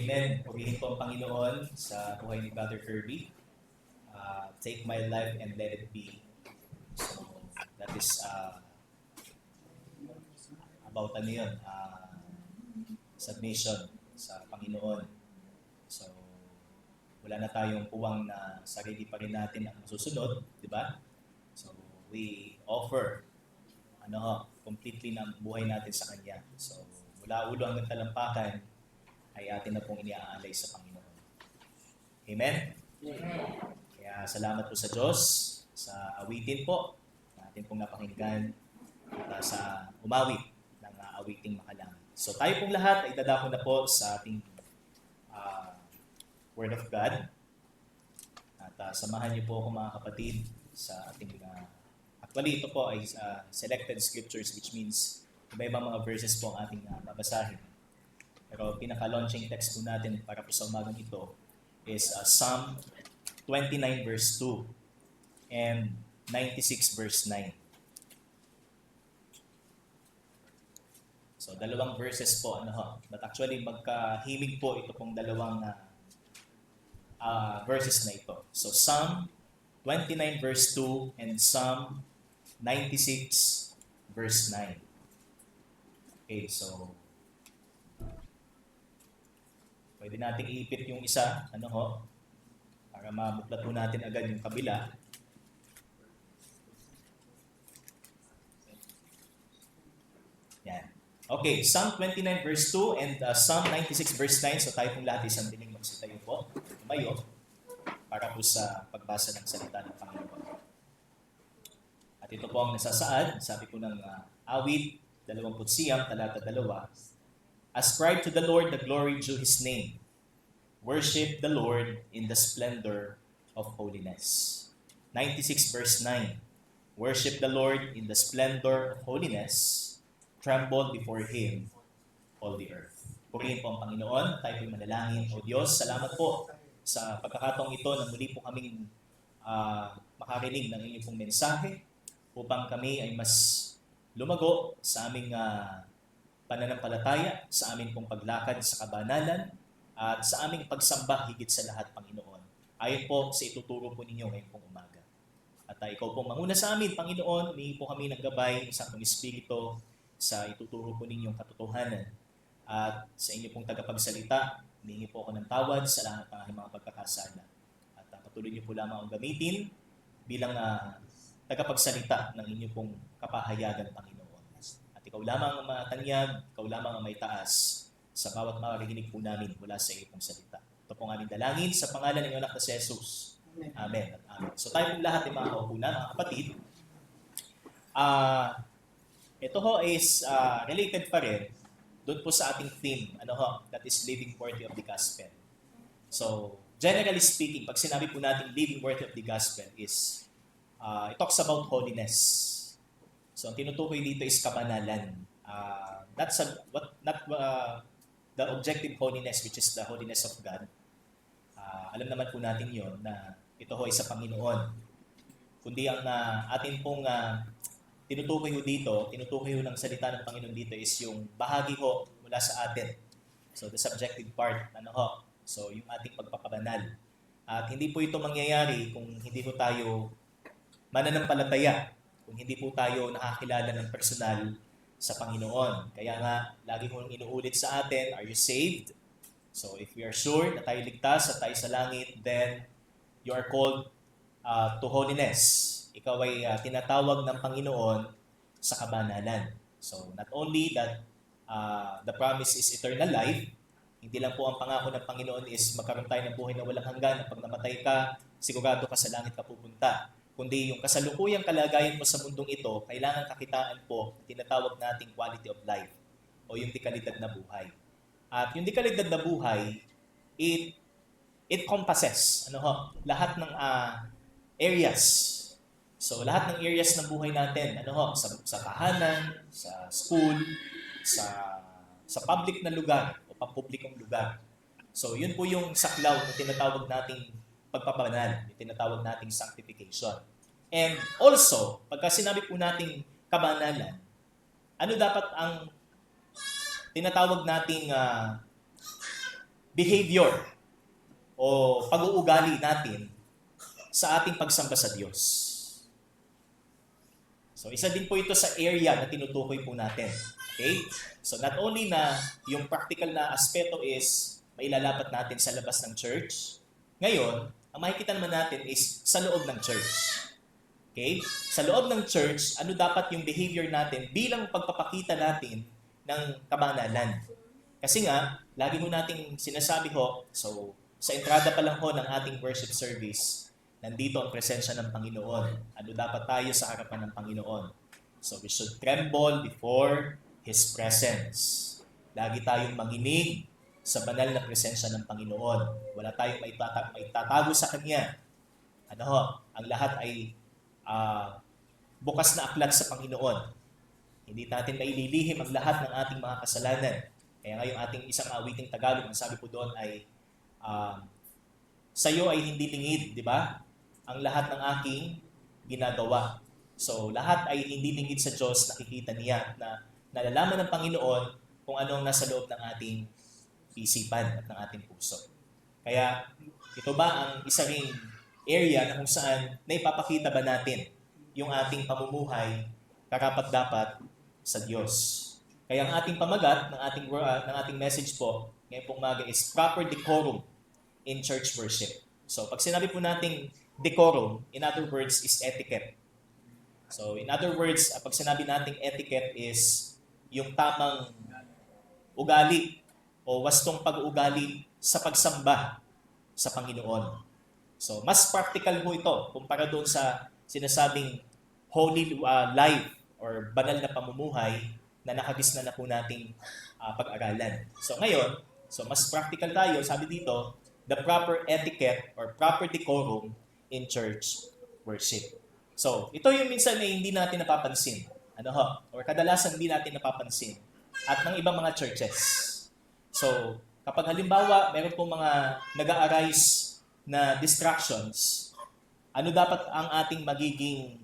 Amen. Purihin po ang Panginoon sa buhay ni Brother Kirby. Take my life and let it be. So, that is about ano yun, submission sa Panginoon. So, wala na tayong puwang na sarili pa rin natin ang masusunod, di ba? So, we offer completely ng buhay natin sa Kanya. So, mula ulo hanggang talampakan ay atin na pong iniaalay sa Panginoon. Amen? Amen. Kaya salamat po sa Diyos, sa awitin po na atin pong napakinggan at sa umawit ng awiting makalangan. So tayo pong lahat ay dadako na po sa ating Word of God. At samahan niyo po ako mga kapatid sa ating actually ito po ay selected scriptures, which means iba-ibang mga verses po ang ating babasahin. Pero pinaka-launching text po natin para po sa umagang ito is Psalm 29 verse 2 and 96 verse 9. So, dalawang verses po. But actually, magkahimig po ito pong dalawang verses na ito. So, Psalm 29 verse 2 and Psalm 96 verse 9. Okay, so pwede nating iipit yung isa, para mabuklat po natin agad yung kabila. Yan. Okay, Psalm 29 verse 2 and Psalm 96 verse 9. So tayo pong lahat isang diling magsitayo po. Tumayo para po sa pagbasa ng salita ng Panginoon. At ito po ang nasasaad, sabi po ng awit 29, talata 2. Ascribe to the Lord the glory due His name. Worship the Lord in the splendor of holiness. 96 verse 9. Worship the Lord in the splendor of holiness. Tremble before Him, all the earth. Purihin po ang Panginoon. Tayo po'y manalangin. O Diyos, salamat po sa pagkakataong ito na muli po kaming makarinig ng inyong pong mensahe upang kami ay mas lumago sa aming pananampalataya, sa aming pong paglakad sa kabanalan, at sa aming pagsamba higit sa lahat, Panginoon. Ayon po sa ituturo po ninyo ngayong pong umaga. At ikaw pong manguna sa amin, Panginoon, humingi po kami ng gabay ng Santong Espiritu sa ituturo po ninyong katotohanan. At sa inyo pong tagapagsalita, humingi po ako ng tawad sa lahat ng aking mga pagkakasala. At patuloy niyo po lamang ang gamitin bilang tagapagsalita ng inyong pong kapahayagan, Panginoon. At ikaw lamang ang matanyag, ikaw lamang ang may taas sa bawat makarinig po namin mula sa iyong pong salita. Ito pong aming dalangin sa pangalan ng iyong anak na si Jesus. Amen at amen. So tayo pong lahat ay mga kaupunan, mga kapatid. Ito ho is related pa rin doon po sa ating theme, that is living worthy of the gospel. So, generally speaking, pag sinabi po natin living worthy of the gospel is, it talks about holiness. So, ang tinutukoy dito is kabanalan. That's not the objective holiness, which is the holiness of God. Alam naman po natin yon na ito ho ay sa Panginoon. Kundi ang atin pong tinutukoy ho ng salita ng Panginoon dito is yung bahagi ho mula sa atin. So, the subjective part, So, yung ating pagpapabanal. At hindi po ito mangyayari kung hindi po tayo mananampalataya, kung hindi po tayo nakakilala ng personal sa Panginoon. Kaya nga, lagi kong inuulit sa atin, are you saved? So, if we are sure na tayo ligtas at tayo sa langit, then you are called to holiness. Ikaw ay tinatawag ng Panginoon sa kabanalan. So, not only that the promise is eternal life, hindi lang po ang pangako ng Panginoon is magkaroon tayo ng buhay na walang hanggan. Pag namatay ka, sigurado ka sa langit ka pupunta. Kundi yung kasalukuyang kalagayan mo sa mundong ito, kailangan kakitaan po, tinatawag nating quality of life o yung dekalidad na buhay. At yung dekalidad na buhay, it compasses lahat ng areas. So, lahat ng areas ng buhay natin, sa tahanan, sa school, sa public na lugar o pampublikong lugar. So, yun po yung saklaw na tinatawag nating pagpapanal, yung tinatawag nating sanctification. And also, pagka sinabi po nating kabanalan, ano dapat ang tinatawag nating behavior o pag-uugali natin sa ating pagsamba sa Diyos. So isa din po ito sa area na tinutukoy po natin. Okay? So not only na yung practical na aspeto is mailalapat natin sa labas ng church, ngayon, ang makikita naman natin is sa loob ng church. Okay? Sa loob ng church, ano dapat yung behavior natin bilang pagpapakita natin ng kabanalan. Kasi nga, lagi mo nating sinasabi ho, so sa entrada pa lang ho ng ating worship service, nandito ang presensya ng Panginoon. Ano dapat tayo sa harapan ng Panginoon? So we should tremble before His presence. Lagi tayong manginig sa banal na presensya ng Panginoon. Wala tayong maitatago sa Kanya. Ano ho? Ang lahat ay bukas na aklat sa Panginoon. Hindi natin maililihim ang lahat ng ating mga kasalanan. Kaya nga yung ating isang awiting Tagalog, ang sabi po doon ay, sa iyo ay hindi lingid, di ba? Ang lahat ng aking ginagawa. So, lahat ay hindi lingid sa Diyos, nakikita niya na nalalaman ng Panginoon kung anong nasa loob ng ating isipan at ng ating puso. Kaya, ito ba ang isa ring area na kung saan naipapakita ba natin yung ating pamumuhay karapat-dapat sa Diyos. Kaya ang ating pamagat ng ating message po ngayon pong umaga is proper decorum in church worship. So pag sinabi po nating decorum, in other words, is etiquette. So in other words, pag sinabi nating etiquette is yung tamang ugali o wastong pag-uugali sa pagsamba sa Panginoon. So mas practical po ito kumpara doon sa sinasabing holy life or banal na pamumuhay na nakabisna na po nating pag-aralan. So ngayon, mas practical tayo, sabi dito, the proper etiquette or proper decorum in church worship. So ito yung minsan na hindi natin napapansin. Or kadalasan hindi natin napapansin. At ng ibang mga churches. So kapag halimbawa, meron pong mga nag-a-arise na distractions, ano dapat ang ating magiging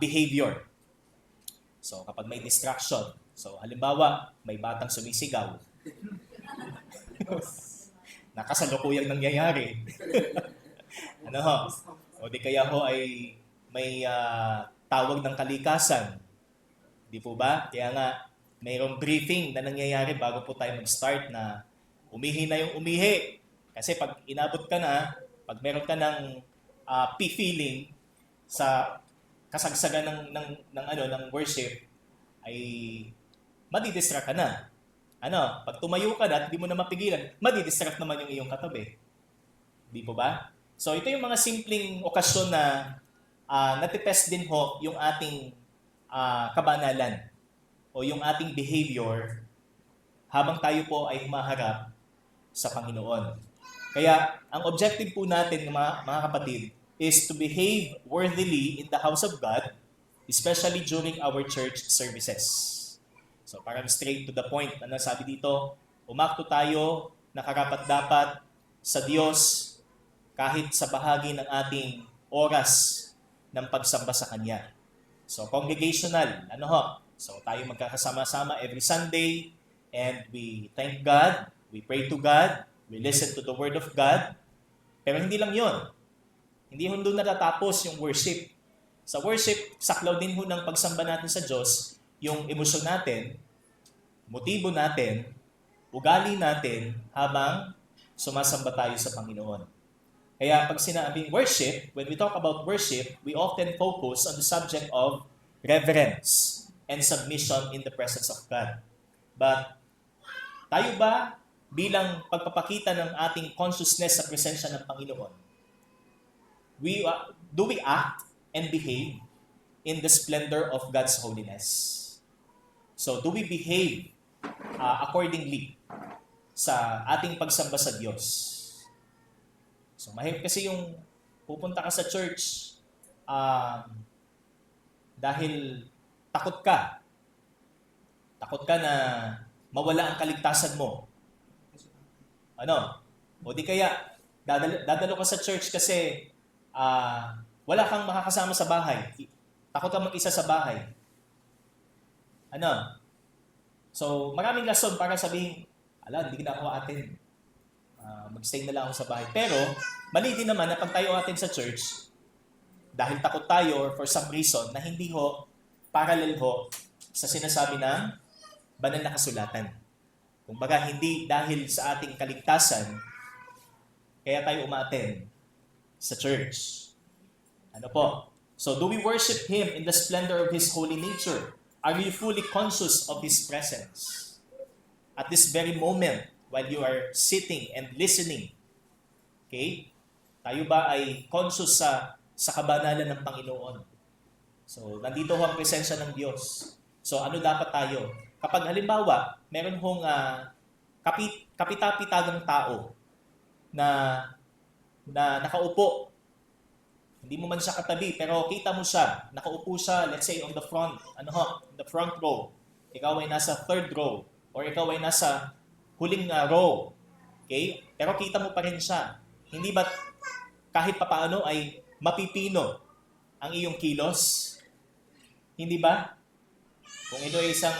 behavior? So, kapag may distraction, so halimbawa, may batang sumisigaw, nakasalukuyang nangyayari. O di kaya ho ay may tawag ng kalikasan. Di po ba? Kaya nga, mayroong briefing na nangyayari bago po tayo mag-start na umihi na yung umihi. Kasi pag inabot ka na, pag meron ka ng feeling sa kasagsagan ng worship, ay madidistract ka na. Pag tumayo ka na at hindi mo na mapigilan, madidistract naman yung iyong katabi. Di po ba? So ito yung mga simpleng okasyon na natitest din ho yung ating kabanalan o yung ating behavior habang tayo po ay humaharap sa Panginoon. Kaya ang objective po natin mga kapatid is to behave worthily in the house of God, especially during our church services. So parang straight to the point na nasabi dito, umakto tayo na karapat-dapat sa Diyos kahit sa bahagi ng ating oras ng pagsamba sa Kanya. So congregational, So tayo magkakasama-sama every Sunday and we thank God, we pray to God, we listen to the Word of God. Pero hindi lang yon. Hindi ho doon natatapos yung worship. Sa worship, saklaw din ho ng pagsamba natin sa Diyos, yung emosyon natin, motibo natin, ugali natin habang sumasamba tayo sa Panginoon. Kaya pag sinabing worship, when we talk about worship, we often focus on the subject of reverence and submission in the presence of God. But tayo ba bilang pagpapakita ng ating consciousness sa presensya ng Panginoon, do we act and behave in the splendor of God's holiness? So, do we behave accordingly sa ating pagsamba sa Diyos? So, mahirap kasi yung pupunta ka sa church dahil takot ka. Takot ka na mawala ang kaligtasan mo. O di kaya, dadalo ka sa church kasi wala kang makakasama sa bahay. Takot kang mag-isa sa bahay. So, maraming rason para sabihin, hindi na ako attend. Mag-stay na lang ako sa bahay. Pero, mali din naman na pag tayo atin sa church, dahil takot tayo or for some reason, na hindi ho, parallel ho sa sinasabi ng banal na kasulatan. Kung baga, hindi dahil sa ating kaligtasan, kaya tayo umaten sa church. Ano po? So, do we worship Him in the splendor of His holy nature? Are you fully conscious of His presence? At this very moment, while you are sitting and listening, okay? Tayo ba ay conscious sa kabanalan ng Panginoon? So, nandito ho ang presensya ng Diyos. So, ano dapat tayo? Kapag halimbawa, meron hong kapitapitagang tao na nakaupo, hindi mo man siya katabi, pero kita mo siya, nakaupo siya, let's say on the front, the front row. Ikaw ay nasa third row, or ikaw ay nasa huling row. Okay? Pero kita mo pa rin siya. Hindi ba kahit papaano ay mapipino ang iyong kilos? Hindi ba? Kung ito ay isang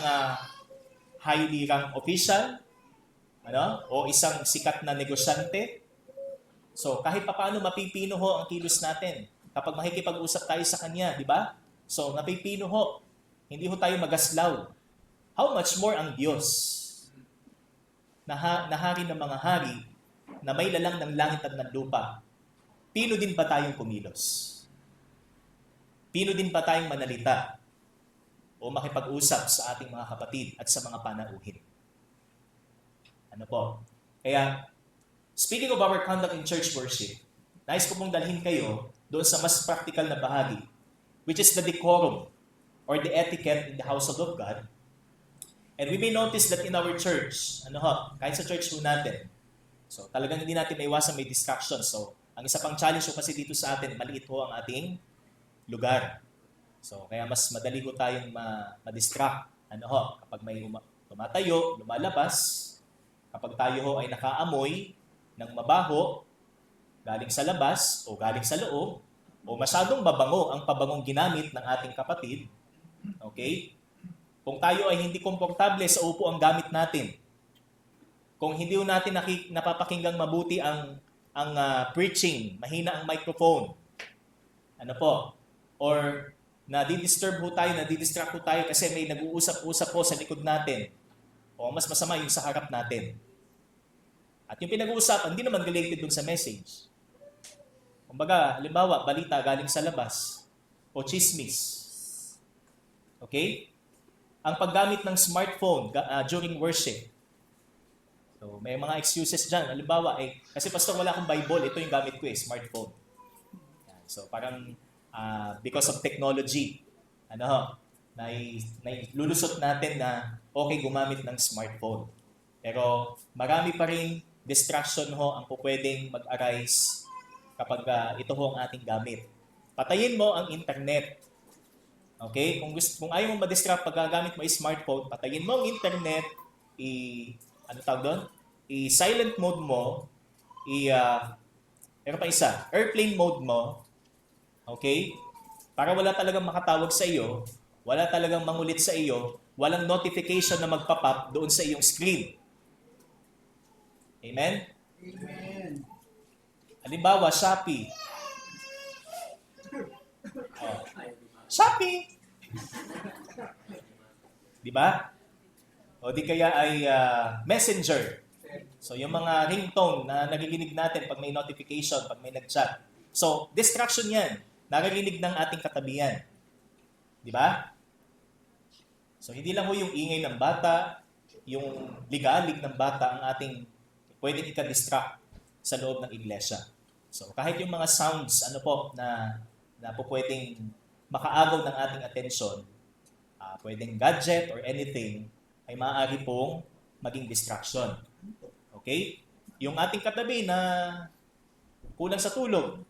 highly ranked official, o isang sikat na negosyante, so kahit papaano mapipino ho ang kilos natin kapag makikipag-usap tayo sa kanya, di ba? So napipino ho. Hindi ho tayo magaslaw. How much more ang Diyos na hari ng mga hari na may lalang ng langit at ng lupa? Pino din ba tayong kumilos? Pino din ba tayong manalita o makipag-usap sa ating mga kapatid at sa mga panauhin? Ano po? Kaya, speaking of our conduct in church worship, nais ko pong dalhin kayo doon sa mas practical na bahagi, which is the decorum or the etiquette in the household of God. And we may notice that in our church, kahit sa church po natin, so talagang hindi natin maiwasan may distraction. So, ang isa pang challenge ko kasi dito sa atin, maliit po ang ating lugar. So, kaya mas madali ko tayong ma-distract. Kapag may tumatayo, lumalabas, kapag tayo ho ay nakaamoy ng mabaho, galing sa labas o galing sa loob, o masyadong mabango ang pabangong ginamit ng ating kapatid, okay? Kung tayo ay hindi komportable sa upo ang gamit natin, kung hindi natin napapakinggang mabuti ang preaching, mahina ang microphone, or nadi-disturb ho tayo, nadi-distract ho tayo kasi may nag-uusap-usap po sa likod natin, o mas masama yung sa harap natin. At yung pinag-uusapan, hindi naman related dun sa message. Kumbaga, halimbawa, balita galing sa labas, o chismis. Okay? Ang paggamit ng smartphone during worship. So, may mga excuses dyan. Halimbawa, kasi pastor, wala akong Bible, ito yung gamit ko smartphone. So, parang because of technology, lulusot natin na okay gumamit ng smartphone. Pero marami pa rin distraction ho ang pwedeng mag-arise kapag ito ho ang ating gamit. Patayin mo ang internet. Okay? Kung ayaw mo ma-distract pag gagamit mo smartphone, patayin mo ang internet, i-silent mode mo, airplane mode mo, okay? Para wala talagang makatawag sa iyo, wala talagang mangulit sa iyo, walang notification na magpa-pop doon sa iyong screen. Amen? Amen. Halimbawa, Shopee. Shopee! Di ba? O di kaya ay Messenger. So, yung mga ringtone na nagiginig natin pag may notification, pag may nag-chat. So, distraction yan. Narinig ng ating katabihan. Di ba? So, hindi lang ho yung ingay ng bata, yung ligalig ng bata ang ating pwedeng ika-distract sa loob ng iglesia. So, kahit yung mga sounds, na po pwedeng makaagaw ng ating atensyon, pwedeng gadget or anything, ay maaari pong maging distraction. Okay? Yung ating katabi na kulang sa tulog.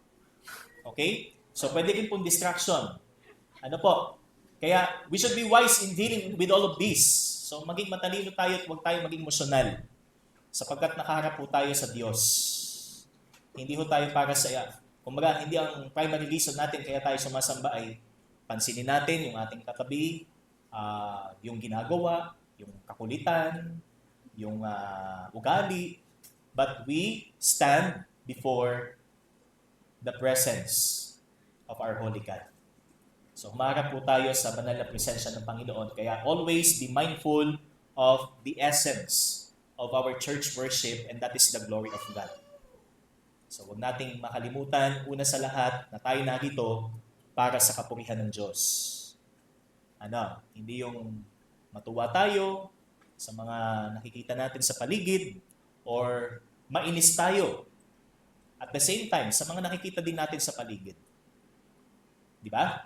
Okay? So, pwede rin pong distraction. Kaya, we should be wise in dealing with all of this. So, maging matalino tayo at huwag tayo maging emosyonal. Sapagkat nakaharap po tayo sa Diyos. Hindi ho tayo para sa kumbaga, hindi ang primary reason natin kaya tayo sumasamba ay pansinin natin yung ating katabi, yung ginagawa, yung kakulitan, yung ugali, but we stand before the presence of our Holy God. So humarap po tayo sa banal na presensya ng Panginoon. Kaya always be mindful of the essence of our church worship, and that is the glory of God. So huwag nating makalimutan, una sa lahat, na tayo narito para sa kapurihan ng Diyos. Hindi yung matuwa tayo sa mga nakikita natin sa paligid or mainis tayo at the same time sa mga nakikita din natin sa paligid. Di ba?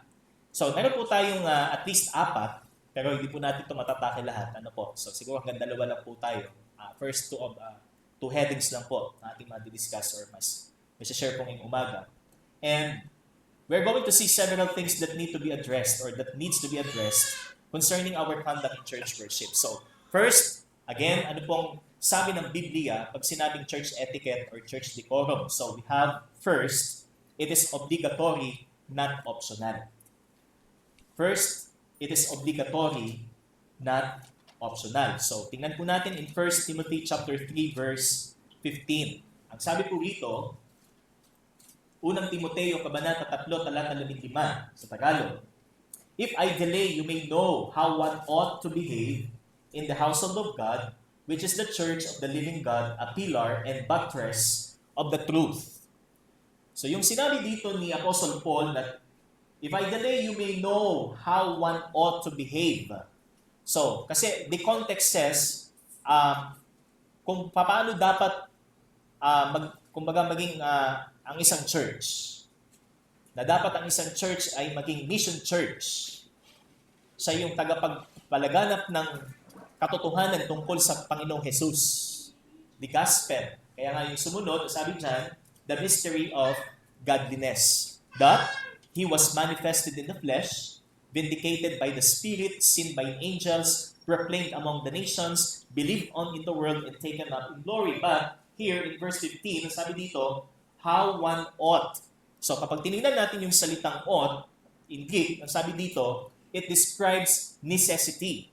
So, meron po tayong at least 4, pero hindi po natin ito matatake lahat. So, siguro hanggang 2 lang po tayo. First 2 headings lang po na ating madidiscuss or mas share po ngayong umaga. And we're going to see several things that need to be addressed or that needs to be addressed concerning our conduct in church worship. So, first, again, ano pong sabi ng Biblia pag sinabing church etiquette or church decorum? So, we have first, it is obligatory, not optional. First, it is obligatory, not optional. So, tingnan po natin in 1 Timothy chapter 3, verse 15. Ang sabi po rito, unang Timoteo, kabanata 3, talata 15, sa Tagalog. If I delay, you may know how one ought to behave in the household of God, which is the church of the living God, a pillar and buttress of the truth. So, yung sinabi dito ni Apostle Paul na if I delay, you may know how one ought to behave. So, kasi the context says, kung paano dapat maging ang isang church. Na dapat ang isang church ay maging mission church. Siya yung tagapagpalaganap ng katotohanan tungkol sa Panginoong Jesus. The gospel. Kaya nga yung sumunod, sabi dyan, the mystery of godliness. That He was manifested in the flesh, vindicated by the Spirit, seen by angels, proclaimed among the nations, believed on in the world, and taken up in glory. But here in verse 15, sabi dito, how one ought. So kapag tinignan natin yung salitang ought, in Greek, ang sabi dito, it describes necessity.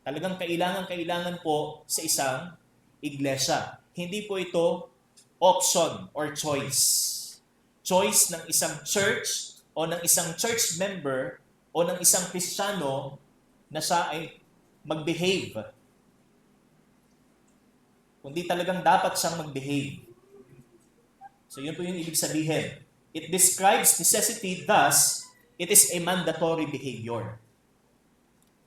Talagang kailangan po sa isang iglesia. Hindi po ito option or choice. Choice ng isang church o ng isang church member o ng isang Kristiyano na siya ay mag-behave. Kundi talagang dapat siyang mag-behave. So yun po yung ibig sabihin. It describes necessity, thus, it is a mandatory behavior.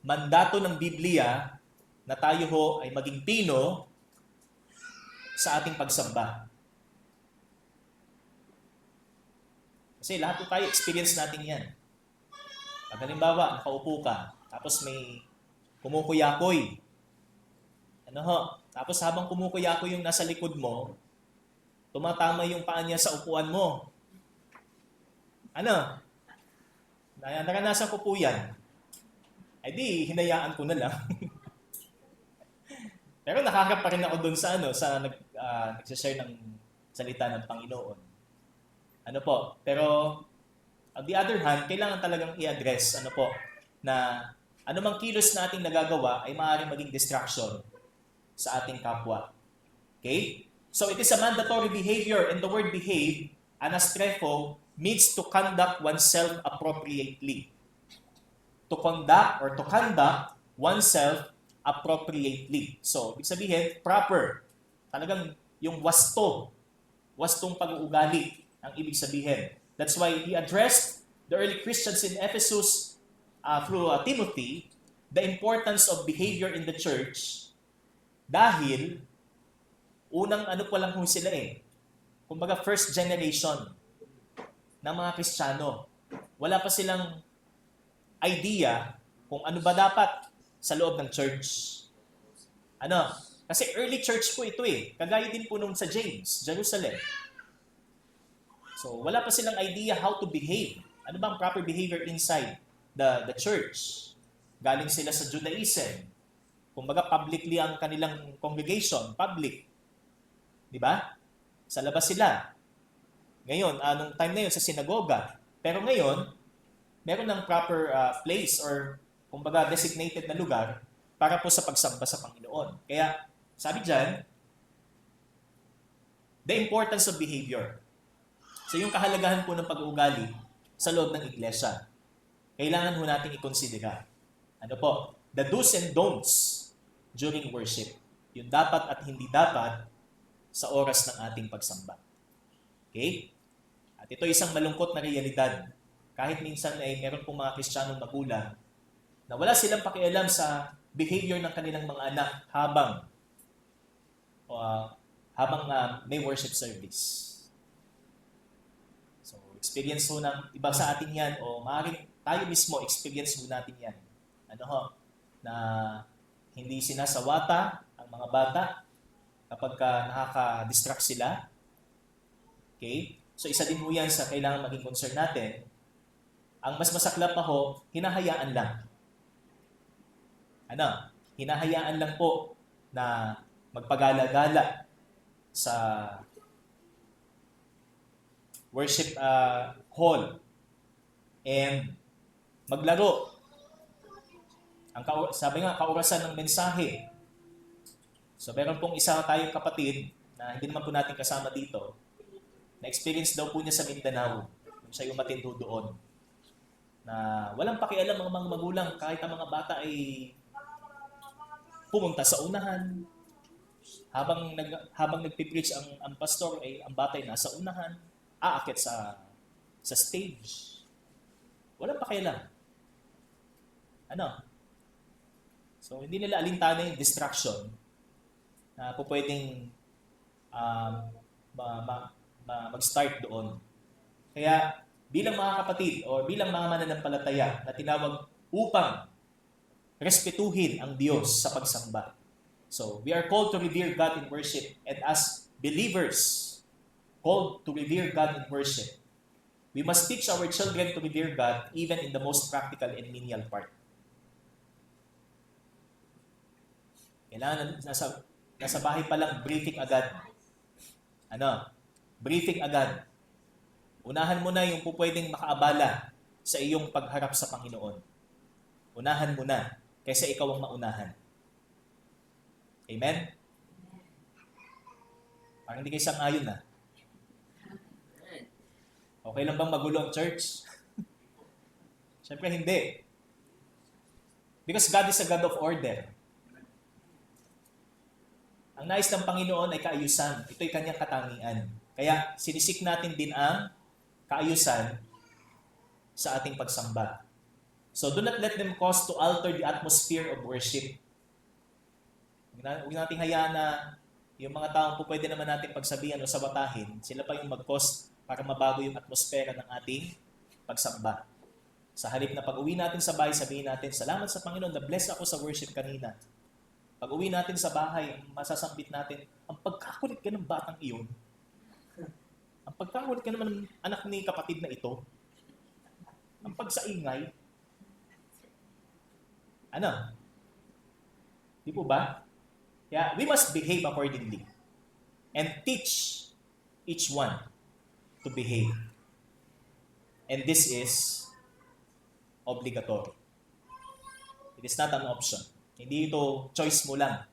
Mandato ng Biblia na tayo ho ay maging pino sa ating pagsamba. Kasi lahat po tayo, experience natin yan. Pag halimbawa, nakaupo ka, tapos may kumukuyakoy. Tapos habang kumukuyakoy yung nasa likod mo, tumatama yung paa niya sa upuan mo. Naranasan ko po yan. Ay di, hinayaan ko na lang. Pero nakakap pa rin ako doon sa nagsashare ng salita ng Panginoon. Pero on the other hand, kailangan talagang i-address na anumang kilos nating nagagawa ay maaaring maging distraction sa ating kapwa. Okay? So it is a mandatory behavior, and the word behave, anastrepho, means to conduct oneself appropriately. To conduct oneself appropriately. So, ibig sabihin, proper. Talagang yung wastong pag-uugali ang ibig sabihin. That's why he addressed the early Christians in Ephesus through Timothy, the importance of behavior in the church, dahil unang pa lang sila kumbaga first generation ng mga Kristiyano. Wala pa silang idea kung ano ba dapat sa loob ng church. Kasi early church po ito Kagaya din po nung sa James, Jerusalem. So, wala pa silang idea how to behave. Ano ba ang proper behavior inside the church? Galing sila sa Judaism. Kumbaga, publicly ang kanilang congregation, public. Di ba? Sa labas sila. Ngayon, anong time na yun sa sinagoga. Pero ngayon, meron ng proper place or kumbaga designated na lugar para po sa pagsamba sa Panginoon. Kaya, sabi dyan, the importance of behavior. So yung kahalagahan po ng pag-uugali sa loob ng iglesia, kailangan ho natin i-considera. Ano po? The do's and don'ts during worship. Yung dapat at hindi dapat sa oras ng ating pagsamba. Okay? At ito isang malungkot na realidad. Kahit minsan ay meron pong mga Kristiyanong magulang na wala silang pakialam sa behavior ng kanilang mga anak habang may worship service. So, experience ho ng iba sa atin yan o maaaring tayo mismo experience ho natin yan. Na hindi sinasawata ang mga bata kapag nakaka-distract sila. Okay? So, isa din ho yan sa kailangan maging concern natin. Ang mas masaklap pa ho, hinahayaan lang. Hinahayaan lang po na magpagala-gala sa worship hall and maglaro. Sabi nga, kaurasan ng mensahe. So, meron pong isa tayong kapatid na hindi naman po natin kasama dito, na-experience daw po niya sa Mindanao. Siya yung matindo doon. Na walang pakialam ang mga magulang kahit ang mga bata ay pumunta sa unahan. Habang nagpipreach ang pastor, ay ang bata ay nasa unahan, aakit sa stage. Walang pakialam. So, hindi nila alintana yung distraction na po pwedeng mag-start doon. Kaya, bilang mga kapatid o bilang mga mananampalataya na tinawag upang respetuhin ang Diyos sa pagsamba. So, we are called to revere God in worship, and as believers called to revere God in worship, we must teach our children to revere God even in the most practical and menial part. Kailangan nasa bahay pa lang, briefing agad. Briefing agad. Unahan mo na yung pupwedeng makaabala sa iyong pagharap sa Panginoon. Unahan mo na kaysa ikaw ang maunahan. Amen? Parang hindi kayo sang-ayon na. Okay lang bang magulo ang church? Siyempre hindi. Because God is a God of order. Ang nais ng Panginoon ay kaayusan. Ito'y kanyang katangian. Kaya sinisik natin din ang kaayusan sa ating pagsamba. So do not let them cause to alter the atmosphere of worship. Huwag nating hayaan na yung mga taong po pwede naman natin pagsabihan o sabatahin, sila pa yung mag-cause para mabago yung atmosfera ng ating pagsamba. Sa halip na pag-uwi natin sa bahay, sabihin natin, salamat sa Panginoon, na-bless ako sa worship kanina. Pag-uwi natin sa bahay, masasambit natin, ang pagkakulit ka ng batang iyon, ang pagkakulit ka naman ng anak ni kapatid na ito, ang pagsaingay, di po ba? Kaya we must behave accordingly and teach each one to behave. And this is obligatory. It is not an option. Hindi ito choice mo lang.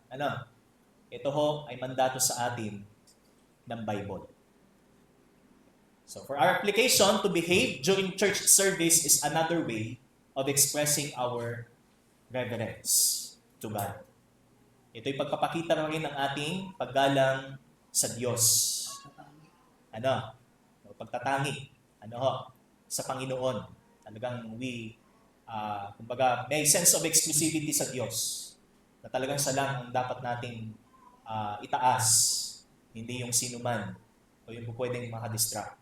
Ito ho ay mandato sa atin ng Bible. So for our application, to behave during church service is another way of expressing our reverence to God. Ito'y pagpapakita rin ng ating paggalang sa Diyos. Pagtatangi. Sa Panginoon. Talagang kumbaga, may sense of exclusivity sa Diyos. Na talagang siya lang ang dapat nating itaas. Hindi yung sino man o yung pwedeng makadistract.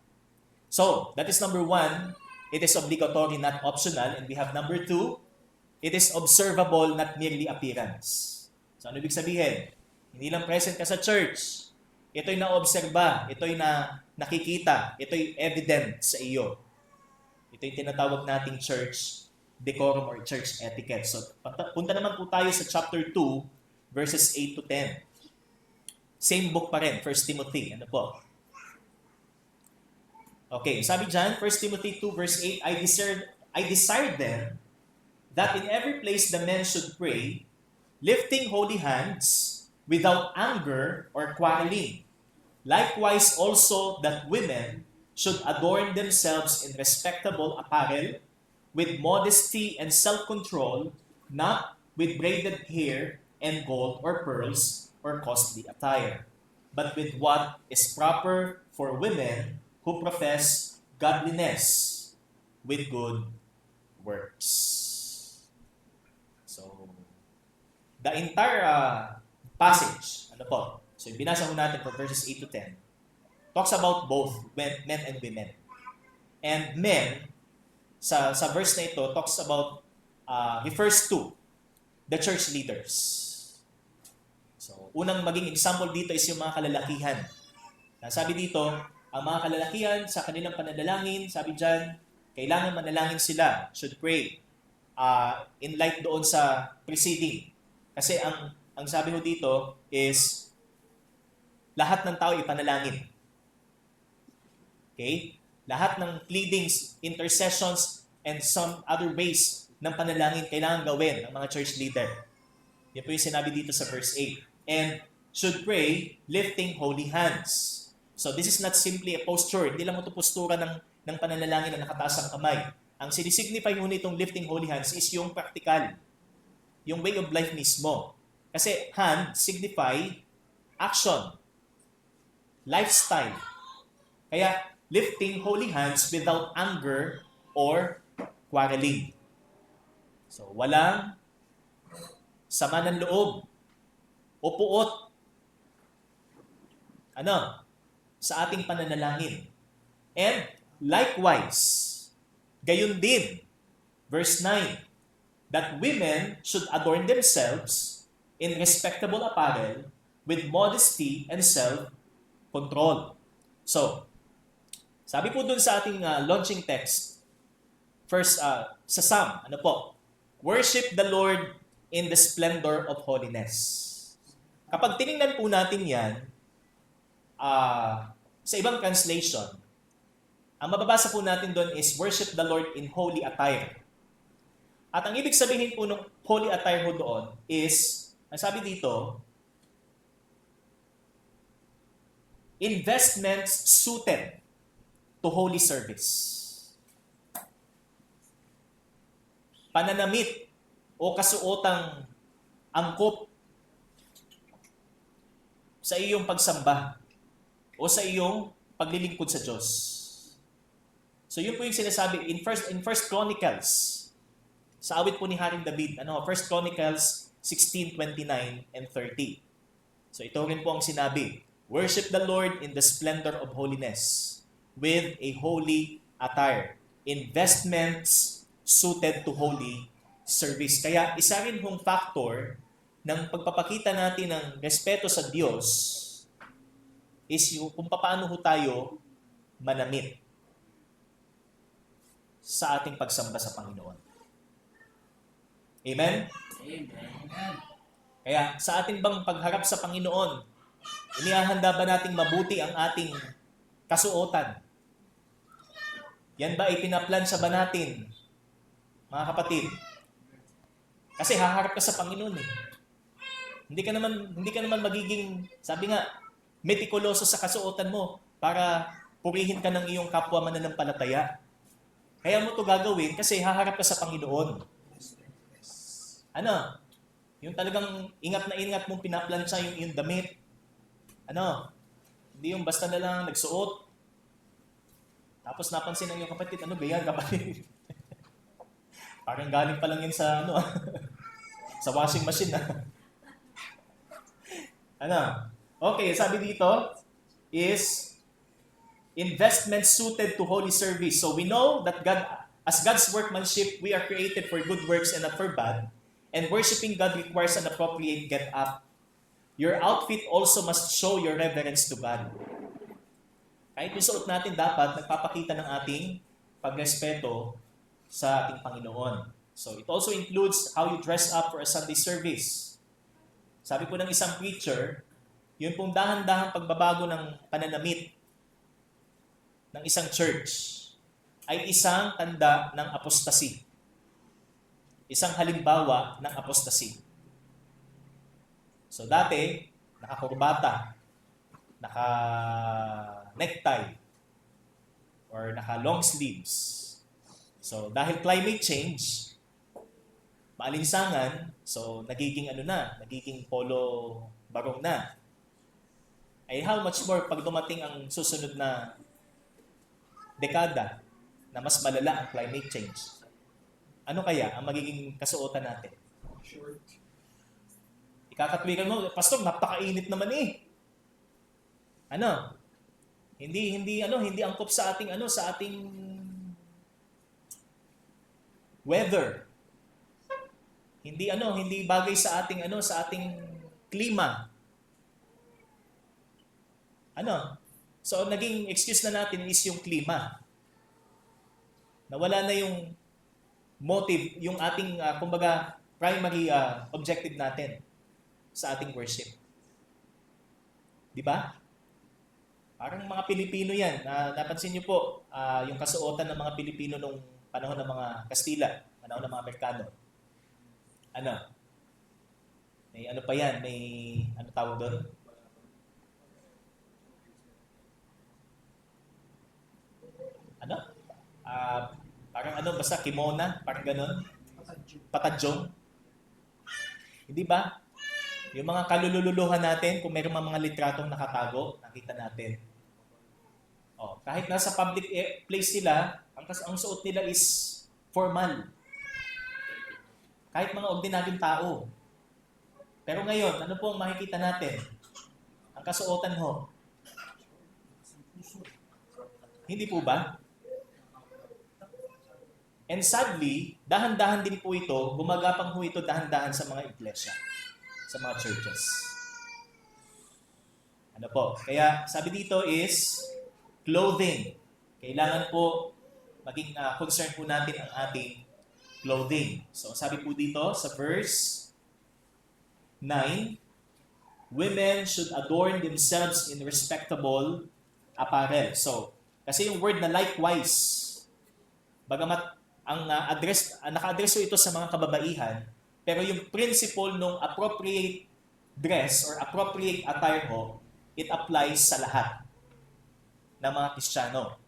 So, that is number 1. It is obligatory, not optional. And we have number 2. It is observable, not merely appearance. So, ano ibig sabihin? Hindi lang present ka sa church. Ito'y na-obserba. Ito'y nakikita. Ito'y evident sa iyo. Ito'y tinatawag nating church decorum or church etiquette. So, punta naman po tayo sa chapter 2, verses 8 to 10. Same book pa rin, 1 Timothy. Ano po? Okay, sabi dyan, 1 Timothy 2, verse 8, I desire then that in every place the men should pray, lifting holy hands, without anger or quarreling. Likewise also that women should adorn themselves in respectable apparel, with modesty and self-control, not with braided hair and gold or pearls or costly attire, but with what is proper for women who profess godliness with good works. So, the entire passage, ano po? So, binasa mo natin from verses 8 to 10, talks about both men and women. And men, sa verse na ito, talks about, refers to the church leaders. So, unang maging example dito is yung mga kalalakihan. Sabi dito, ang mga kalalakihan sa kanilang pananalangin, sabi dyan, kailangan manalangin sila, should pray, in light doon sa preceding. Kasi ang sabi ko dito is, lahat ng tao ipanalangin. Okay? Lahat ng pleadings, intercessions, and some other ways ng panalangin kailangan gawin ng mga church leader. Yan po yung sinabi dito sa verse 8. And should pray lifting holy hands. So this is not simply a posture. Hindi lang ito postura ng pananalangin na nakataas ang kamay. Ang sinisignify mo nitong lifting holy hands is yung practical. Yung way of life mismo. Kasi hand signify action. Lifestyle. Kaya lifting holy hands without anger or quarreling. So walang sama ng loob o puot sa ating pananalangin. And likewise, gayon din, verse 9, that women should adorn themselves in respectable apparel with modesty and self-control. So, sabi po dun sa ating launching text, first, sa Psalm, worship the Lord in the splendor of holiness. Kapag tinignan po natin yan, sa ibang translation, ang mababasa po natin doon is worship the Lord in holy attire. At ang ibig sabihin po ng holy attire mo doon is, ang sabi dito, investments suited to holy service. Pananamit o kasuotang angkop sa iyong pagsamba o sa iyong paglilingkod sa Diyos. So yun po yung sinasabi in First Chronicles, sa awit po ni Haring David, First Chronicles 16:29 and 30. So ito rin po ang sinabi, worship the Lord in the splendor of holiness with a holy attire, investments suited to holy service. Kaya isa rin hong factor ng pagpapakita natin ng respeto sa Diyos is yung kung paano ho tayo manamit sa ating pagsamba sa Panginoon. Amen? Amen. Kaya sa ating bang pagharap sa Panginoon, inihahanda ba nating mabuti ang ating kasuotan? Yan ba ipinaplansa ba natin, mga kapatid? Kasi haharap ka sa Panginoon eh. Hindi ka naman magiging, sabi nga, metikuloso sa kasuotan mo para purihin ka ng iyong kapwa mananampalataya. Kaya mo to gagawin kasi haharap ka sa Panginoon. Yung talagang ingat na ingat mong pinaplansya yung damit. Hindi yung basta na lang nagsuot. Tapos napansin ng iyong kapatid, ganyan kapatid. Parang galing pa lang yun sa sa washing machine Okay, sabi dito is investment suited to holy service. So we know that God, as God's workmanship, we are created for good works and not for bad. And worshiping God requires an appropriate get-up. Your outfit also must show your reverence to God. Kahit yung suot natin dapat nagpapakita ng ating pagrespeto sa ating Panginoon. So it also includes how you dress up for a Sunday service. Sabi po ng isang preacher, yun pong dahan-dahang pagbabago ng pananamit ng isang church ay isang tanda ng apostasy. Isang halimbawa ng apostasy. So dati, nakakurbata. naka-necktie or naka-long sleeves. So, dahil climate change, maalinsangan, so nagiging nagiging polo barong na. Ay how much more pag dumating ang susunod na dekada na mas malala ang climate change. Ano kaya ang magiging kasuotan natin? Short. Ikakatwiran mo, Pastor, napakainit naman eh. Hindi angkop sa ating weather. Hindi bagay sa ating klima. So naging excuse na natin is yung klima. Nawala na yung motive, yung ating kumbaga primary objective natin sa ating worship. 'Di ba? Parang mga Pilipino 'yan. Napansin niyo po yung kasuotan ng mga Pilipino nung panahon ng mga Kastila, panahon ng mga Amerikano. May ano pa yan, may ano tawag doon? Parang basta kimona, parang ganon. Patadjong. Hindi ba? Yung mga kalululuhan natin, kung mayroong mga litratong nakatago, nakita natin. Kahit nasa public place sila, ang suot nila is formal. Kahit mga ordinaryong tao. Pero ngayon, ano po ang makikita natin? Ang kasuotan ho. Hindi po ba? And sadly, dahan-dahan din po ito, gumagapang po ito dahan-dahan sa mga iglesia, sa mga churches. Kaya sabi dito is clothing. Kailangan po maging concern po natin ang ating clothing. So sabi po dito sa verse 9, women should adorn themselves in respectable apparel. So, kasi yung word na likewise, bagamat ang naka-address ito sa mga kababaihan, pero yung principle ng appropriate dress or appropriate attire ho, it applies sa lahat ng mga Kristiyano.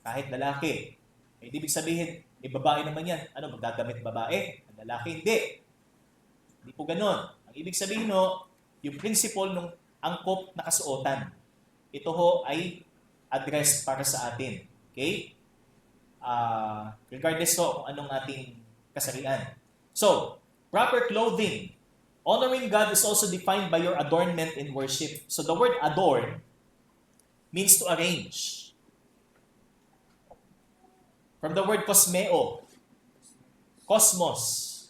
Kahit lalaki. Ibig sabihin, babae naman yan. Magdadamit babae? Ang lalaki, hindi. Hindi po ganon. Ang ibig sabihin yung principle ng angkop na kasuotan. Ito ho ay addressed para sa atin. Okay? Regardless kung anong ating kasarian. So, proper clothing. Honoring God is also defined by your adornment in worship. So, the word adorn means to arrange. From the word kosmeo. Cosmos.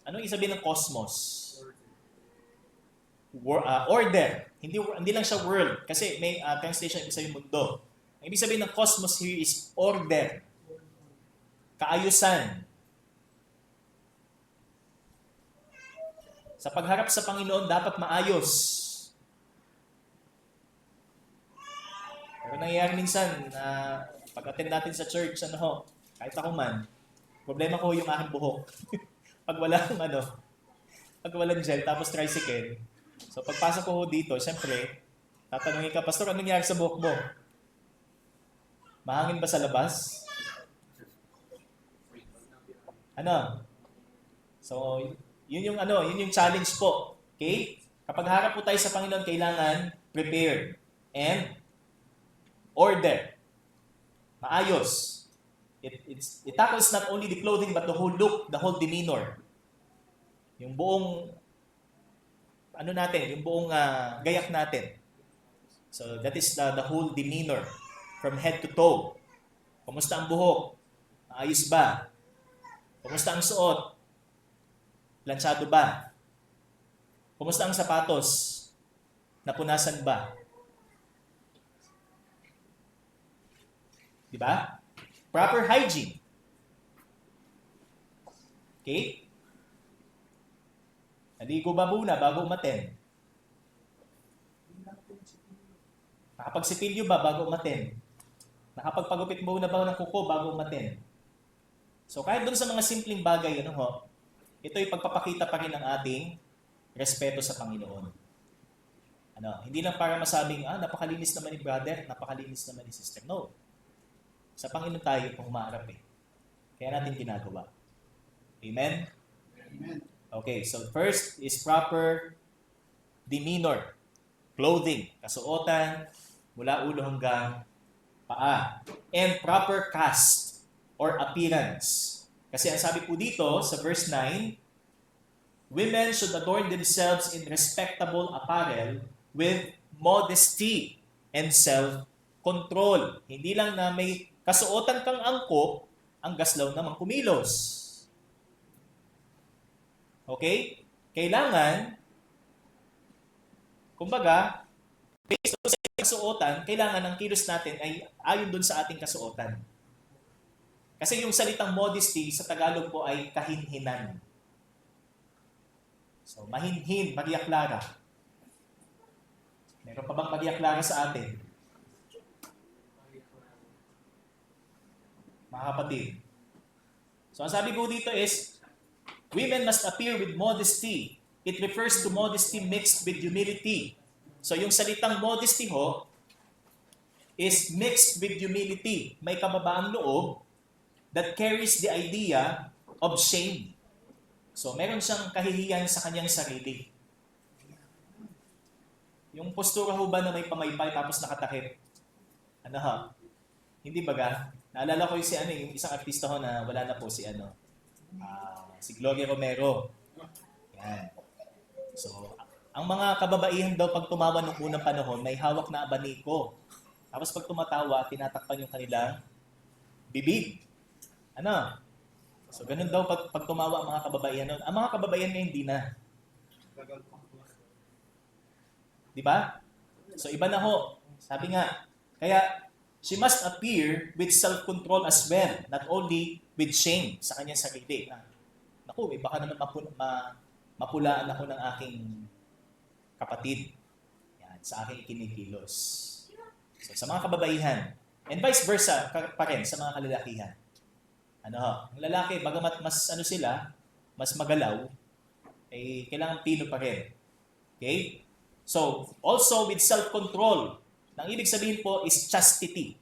Ano yung sabihin ng cosmos? Order. Hindi lang siya world. Kasi may translation ibig sabihin mundo. Ang ibig sabihin ng cosmos here is order. Kaayusan. Sa pagharap sa Panginoon, dapat maayos. Pero nangyayari minsan na pag-attend natin sa church, kahit ako man, problema ko yung aking buhok. pag walang gel, tapos tricycle. So pagpasok ko dito, siyempre, tatanungin ka, Pastor, anong nangyari sa buhok mo? Mahangin ba sa labas? So, yun yung challenge po. Okay? Kapag harap po tayo sa Panginoon, kailangan prepared and order. Maayos. It tackles not only the clothing but the whole look, the whole demeanor. Yung buong yung buong gayak natin. So, that is the whole demeanor from head to toe. Kumusta ang buhok? Maayos ba? Kumusta ang suot? Planchado ba? Kumusta ang sapatos? Napunasan ba? Di ba? Proper hygiene. Okay? Naligo ba muna bago umaten? Nakapagsipilyo ba bago umaten? Nakapagpagupit mo na ba ng kuko bago umaten? So kahit doon sa mga simpleng bagay, ito ay pagpapakita pa rin ng ating respeto sa Panginoon. Hindi lang para masabing, napakalinis naman ni brother, napakalinis naman ni sister. No. Sa Panginoon tayo kung humaharap eh. Kaya natin ginagawa. Amen? Amen. Okay, so first is proper demeanor. Clothing, kasuotan, mula ulo hanggang paa. And proper cast or appearance. Kasi ang sabi po dito sa verse 9, women should adorn themselves in respectable apparel with modesty and self-control. Hindi lang na may kasuotan kang angkop, ang gaslaw namang kumilos. Okay? Kailangan, kumbaga, based on sa kasuotan, kailangan ang kilos natin ay ayon dun sa ating kasuotan. Kasi yung salitang modesty sa Tagalog po ay kahinhinan. So, mahinhin, Maria Clara. Meron pa bang Maria Clara sa atin? Mga kapatid. So, ang sabi po dito is, women must appear with modesty. It refers to modesty mixed with humility. So, yung salitang modesty ho is mixed with humility. May kababaang loob that carries the idea of shame. So, meron siyang kahihiyan sa kanyang sarili. Yung postura ho ba na may pamaypay tapos nakatakip? Hindi baga? Naalala ko yung isang artista ho na wala na po si si Gloria Romero. Yan. So, ang mga kababaihan daw pag tumawa nung unang panahon, may hawak na abaniko. Tapos pag tumatawa, tinatakpan yung kanilang bibig. So, ganun daw pag tumawa ang mga kababaihan noon. Ang mga kababaihan ngayon, hindi na. Di ba? So, iba na ho. Sabi nga, kaya, she must appear with self-control as well, not only with shame sa kanyang sarili. Naku, baka naman mapulaan ako ng aking kapatid. Yan, sa aking kinikilos. So, sa mga kababaihan, and vice versa pa rin sa mga kalalakihan. Ang lalaki, bagamat mas mas magalaw, kailangan pino pa rin. Okay? So, also with self-control. Ang ibig sabihin po is chastity.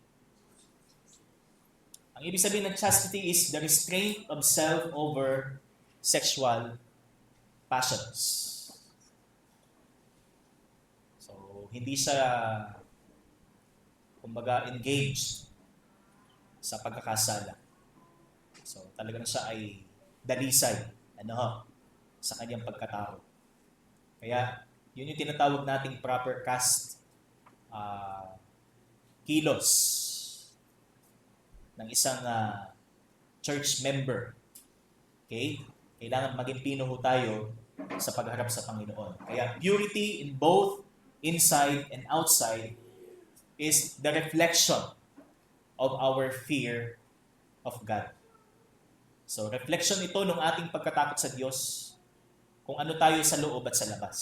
Ang ibig sabihin ng chastity is the restraint of self over sexual passions. So, hindi siya kumbaga engaged sa pagkakasala. So, talagang siya ay dalisay sa kanyang pagkatao. Kaya, yun yung tinatawag nating proper caste kilos ng isang church member. Okay? Kailangan maging pino ho tayo sa pagharap sa Panginoon. Kaya purity in both inside and outside is the reflection of our fear of God. So, reflection ito ng ating pagkatakot sa Diyos kung ano tayo sa loob at sa labas.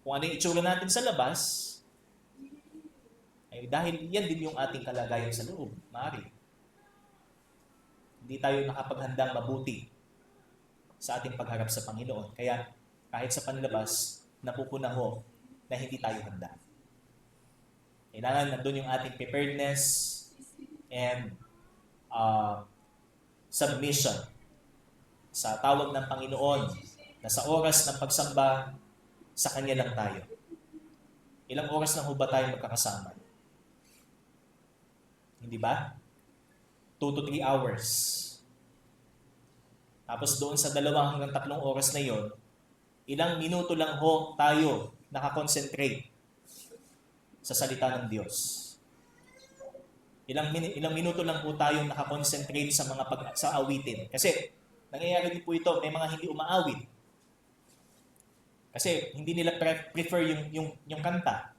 Kung ano yung itsura natin sa labas, ay dahil yan din yung ating kalagayan sa loob. Maaari. Hindi tayo nakapaghandang mabuti sa ating pagharap sa Panginoon. Kaya kahit sa panlabas, napupuna ho na hindi tayo handa. Kailangan nandun yung ating preparedness and submission sa tawag ng Panginoon na sa oras ng pagsamba, sa Kanya lang tayo. Ilang oras na ho ba tayo magkakasama? Hindi ba? 2 to 3 hours. Tapos doon sa 2 hanggang 3 oras na yon, ilang minuto lang ho tayo nakakonsentrate sa salita ng Diyos. Ilang minuto lang po tayo nakakonsentrate sa sa awitin. Kasi nangyayari din po ito, may mga hindi umaawit. Kasi hindi nila prefer yung kanta.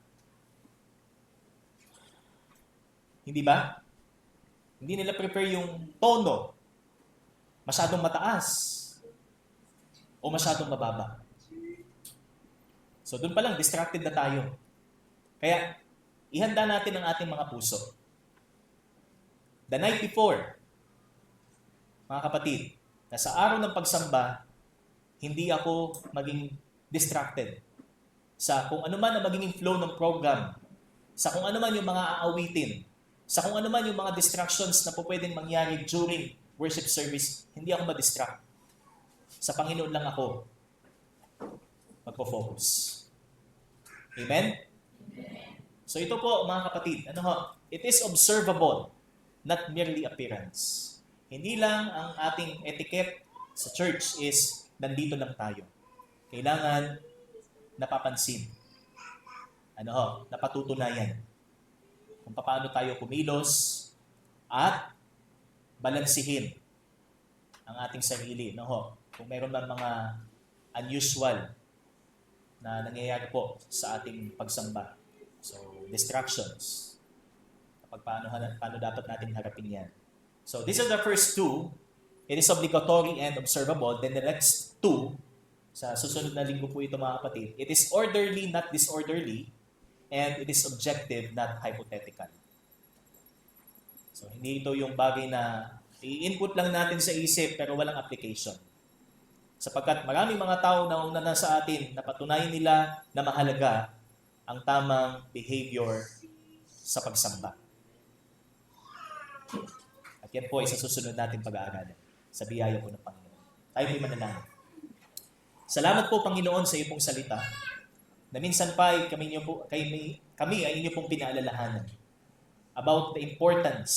Hindi ba? Hindi nila prefer yung tono. Masyadong mataas o masyadong mababa. So doon pa lang, distracted na tayo. Kaya, ihanda natin ang ating mga puso. The night before, mga kapatid, na sa araw ng pagsamba, hindi ako maging distracted sa kung ano man ang magiging flow ng program, sa kung ano man yung mga aawitin, sa kung ano man yung mga distractions na po pwedeng mangyari during worship service, hindi ako ma-distract. Sa Panginoon lang ako magpo-focus. Amen? So ito po mga kapatid, it is observable, not merely appearance. Hindi lang ang ating etiquette sa church is nandito lang tayo. Kailangan napapansin. Napatutunayan kung paano tayo kumilos at balansihin ang ating sarili. Kung mayroon man mga unusual na nangyayari po sa ating pagsamba. So, distractions. Paano dapat natin harapin yan. So, these are the first two. It is obligatory and observable. Then the next two, sa susunod na linggo po ito mga kapatid, it is orderly, not disorderly, and it is objective, not hypothetical. So, hindi ito yung bagay na i-input lang natin sa isip pero walang application. Sapagkat maraming mga tao na una na sa atin na patunayan nila na mahalaga ang tamang behavior sa pagsamba. At yan po ay sa susunod natin pag-aaralan sa biyaya po ng Panginoon. Tayo po'y manalangin. Salamat po Panginoon sa iyong pong salita na minsan pa ay kami ay inyo pong pinaalalahanan about the importance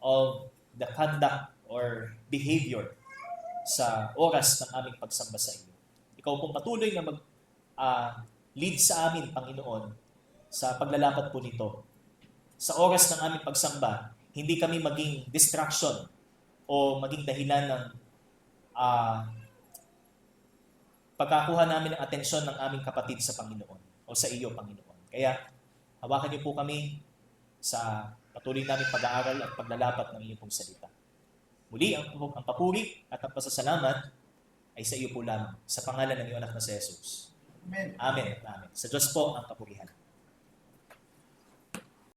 of the conduct or behavior sa oras ng aming pagsamba sa inyo. Ikaw pong patuloy na lead sa amin, Panginoon, sa paglalakad po nito. Sa oras ng aming pagsamba, hindi kami maging distraction o maging dahilan ng pagkakuha namin ng atensyon ng aming kapatid sa Panginoon o sa iyo, Panginoon. Kaya, hawakan niyo po kami sa patuloy namin pag-aaral at paglalapat ng iyong pong salita. Muli, ang papuri at ang pasasalamat ay sa iyo po lamang, sa pangalan ng iyong anak na si Jesus. Amen. Amen. Amen. Sa Diyos po ang kapurihan.